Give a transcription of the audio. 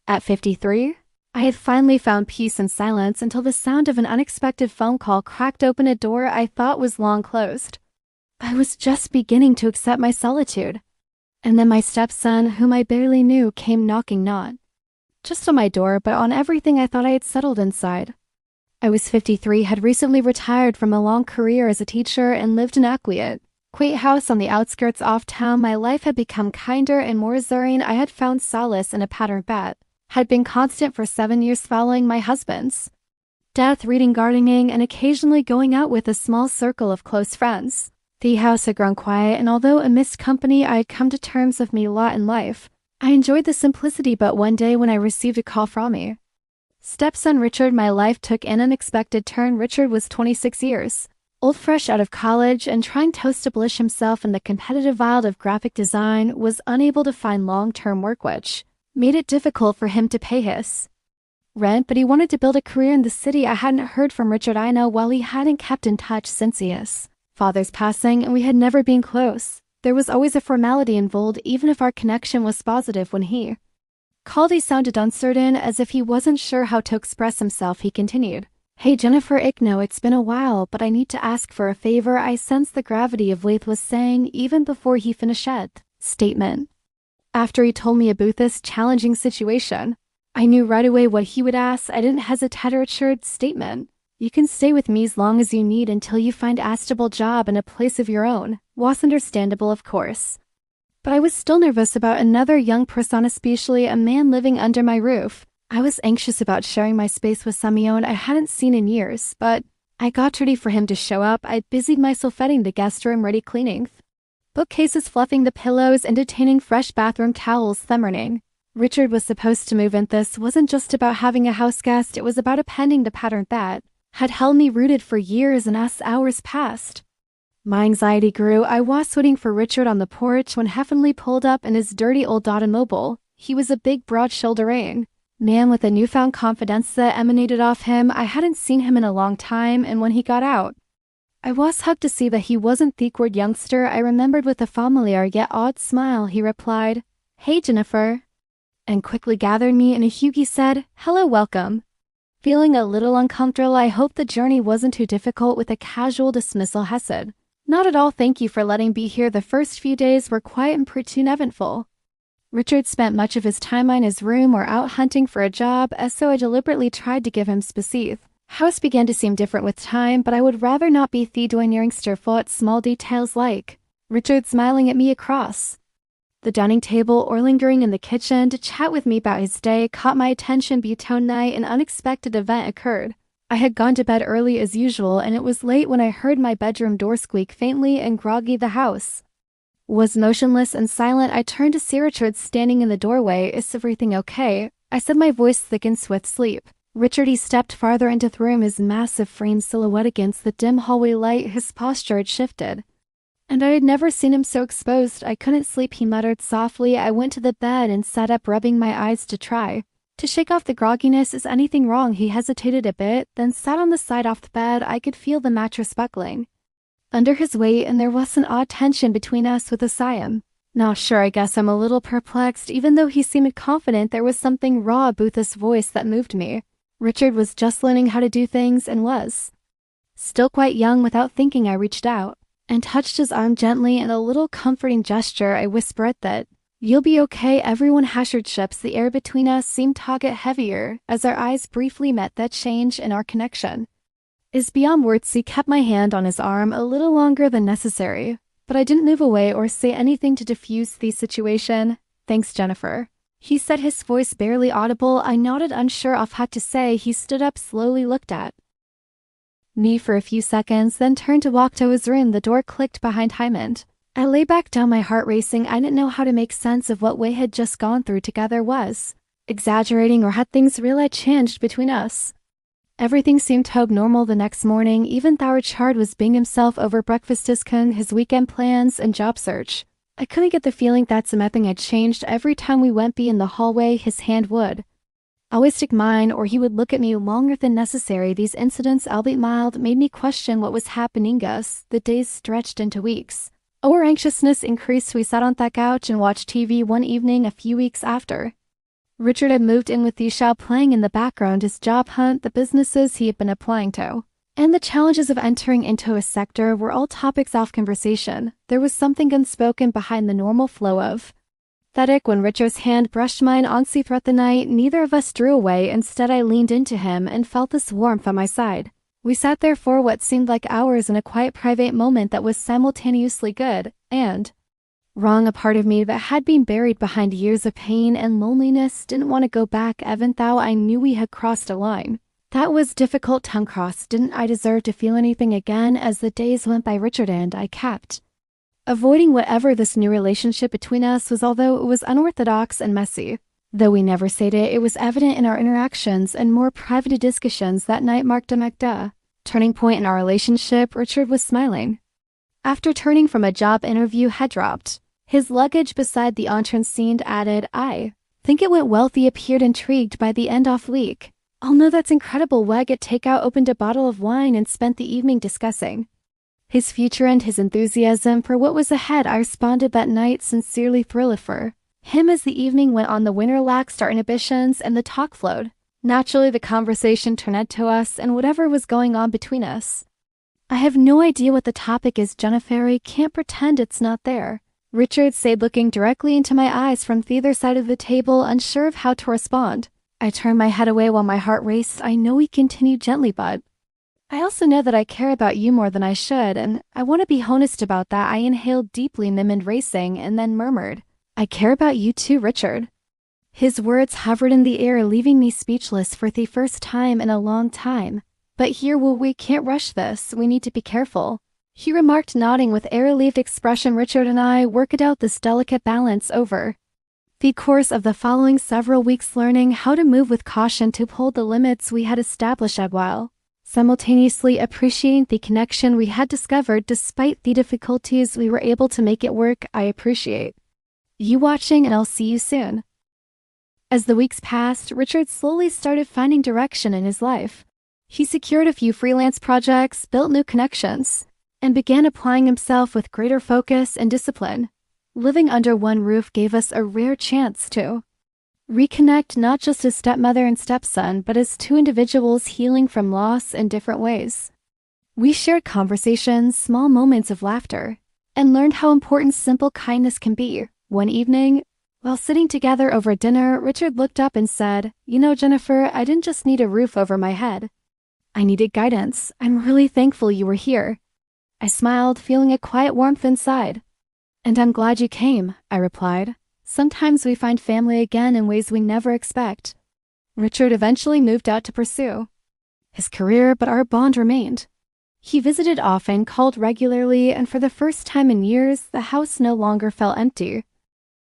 At 53, I had finally found peace and silence until the sound of an unexpected phone call cracked open a door I thought was long closed. I was just beginning to accept my solitude. And then my stepson, whom I barely knew, came knocking not just on my door, but on everything I thought I had settled inside. I was 53, had recently retired from a long career as a teacher, and lived in a quaint house on the outskirts off town. My life had become kinder and more serene. I had found solace in a patterned bed, had been constant for 7 years following my husband's death, reading, gardening, and occasionally going out with a small circle of close friends. The house had grown quiet, and although amidst company I had come to terms with my lot in life, I enjoyed the simplicity. But one day when I received a call from me stepson Richard, my life took an unexpected turn. Richard was 26 years old, fresh out of college, and trying to establish himself in the competitive field of graphic design, was unable to find long-term work, which made it difficult for him to pay his rent, but he wanted to build a career in the city. I hadn't heard from Richard Ino while he hadn't kept in touch since his father's passing, and we had never been close. There was always a formality involved, even if our connection was positive. When he called, he sounded uncertain, as if he wasn't sure how to express himself. He continued, "Hey Jennifer, no, it's been a while, but I need to ask for a favor." I sensed the gravity of what he was saying even before he finished that statement. After he told me about this challenging situation, I knew right away what he would ask. I didn't hesitate. Richard's statement, "You can stay with me as long as you need until you find a stable job and a place of your own," was understandable, of course. But I was still nervous about another young person, especially a man living under my roof. I was anxious about sharing my space with someone I hadn't seen in years, but I got ready for him to show up. I busied myself getting the guest room ready, cleaning bookcases, fluffing the pillows, entertaining fresh bathroom towels. The morning Richard was supposed to move in, this wasn't just about having a house guest, it was about appending the pattern that had held me rooted for years. And as hours passed, my anxiety grew. I was waiting for Richard on the porch when Heavenly pulled up in his dirty old automobile. He was a big, broad-shouldering man with a newfound confidence that emanated off him. I hadn't seen him in a long time, and when he got out, I was hugged to see that he wasn't the awkward youngster I remembered. With a familiar yet odd smile, he replied, "Hey Jennifer," and quickly gathered me in a hug. He said, "Hello, welcome." Feeling a little uncomfortable, I hoped the journey wasn't too difficult. With a casual dismissal, he said, "Not at all, thank you for letting me here. The first few days were quiet and pretty uneventful." Richard spent much of his time in his room or out hunting for a job, as so I deliberately tried to give him space. House began to seem different with time, but I would rather not be doing nearing stirful at small details like Richard smiling at me across the dining table or lingering in the kitchen to chat with me about his day caught my attention. Between night, an unexpected event occurred. I had gone to bed early as usual, and it was late when I heard my bedroom door squeak faintly and groggy. The house was motionless and silent. I turned to see Richard standing in the doorway. "Is everything okay?" I said, my voice thickened with sleep. "Richard," he stepped farther into the room, his massive frame silhouette against the dim hallway light. His posture had shifted, and I had never seen him so exposed. "I couldn't sleep," he muttered softly. I went to the bed and sat up, rubbing my eyes to try to shake off the grogginess. "Is anything wrong?" He hesitated a bit, then sat on the side off the bed. I could feel the mattress buckling under his weight, and there was an odd tension between us. With a sigh, "I'm not sure. I guess I'm a little perplexed." Even though he seemed confident, there was something raw about this voice that moved me. Richard was just learning how to do things and was still quite young. Without thinking, I reached out and touched his arm gently. In a little comforting gesture, I whispered that, "You'll be okay." Everyone hazard ships. The air between us seemed to get heavier as our eyes briefly met. That change in our connection is beyond words. He kept my hand on his arm a little longer than necessary, but I didn't move away or say anything to diffuse the situation. "Thanks, Jennifer," he said, his voice barely audible. I nodded, unsure of what to say. He stood up, slowly looked at me for a few seconds, then turned to walk to his room. The door clicked behind him. I lay back down, my heart racing. I didn't know how to make sense of what we had just gone through together. Was exaggerating, or had things really changed between us? Everything seemed to go normal the next morning. Even though Richard was being himself over breakfast, discussing his weekend plans and job search, I couldn't get the feeling that something had changed. Every time we went in the hallway, his hand would always take mine, or he would look at me longer than necessary. These incidents, albeit mild, made me question what was happening us. The days stretched into weeks. Our anxiousness increased. We sat on that couch and watched TV one evening a few weeks after Richard had moved in with Yishao playing in the background his job hunt, the businesses he had been applying to, and the challenges of entering into a sector were all topics of conversation. There was something unspoken behind the normal flow of pathetic. When Richard's hand brushed mine honestly throughout the night, neither of us drew away. Instead, I leaned into him and felt this warmth at my side. We sat there for what seemed like hours in a quiet private moment that was simultaneously good and wrong. A part of me that had been buried behind years of pain and loneliness didn't want to go back, even though I knew we had crossed a line. That was difficult to uncross. Didn't I deserve to feel anything again? As the days went by, Richard and I kept avoiding whatever this new relationship between us was, although it was unorthodox and messy. Though we never said it, it was evident in our interactions and more private discussions. That night marked a turning point in our relationship. Richard was smiling. After turning from a job interview had dropped his luggage beside the entrance scene, added, "I think it went well." He appeared intrigued by the end of week. "Oh no, that's incredible." Weg at takeout, opened a bottle of wine and spent the evening discussing his future and his enthusiasm for what was ahead. I responded that night, sincerely thrilled for him. As the evening went on, the winter laxed our inhibitions and the talk flowed. Naturally, the conversation turned to us and whatever was going on between us. "I have no idea what the topic is, Jennifer. I can't pretend it's not there," Richard said, looking directly into my eyes from the other side of the table, unsure of how to respond. I turned my head away while my heart raced. "I know," he continued gently, "but I also know that I care about you more than I should, and I want to be honest about that." I inhaled deeply, mimicked racing, and then murmured, "I care about you too, Richard." His words hovered in the air, leaving me speechless for the first time in a long time. "But here, well, we can't rush this. We need to be careful," he remarked, nodding with a relieved expression. Richard and I worked out this delicate balance over the course of the following several weeks, learning how to move with caution to uphold the limits we had established, while simultaneously appreciating the connection we had discovered. Despite the difficulties, we were able to make it work. I appreciate you watching, and I'll see you soon. As the weeks passed, Richard slowly started finding direction in his life. He secured a few freelance projects, built new connections, and began applying himself with greater focus and discipline. Living under one roof gave us a rare chance to reconnect, not just as stepmother and stepson, but as two individuals healing from loss in different ways. We shared conversations, small moments of laughter, and learned how important simple kindness can be. One evening, while sitting together over dinner, Richard looked up and said, "You know, Jennifer, I didn't just need a roof over my head. I needed guidance. I'm really thankful you were here." I smiled, feeling a quiet warmth inside. "And I'm glad you came," I replied. "Sometimes we find family again in ways we never expect." Richard eventually moved out to pursue his career, but our bond remained. He visited often, called regularly, and for the first time in years, the house no longer felt empty.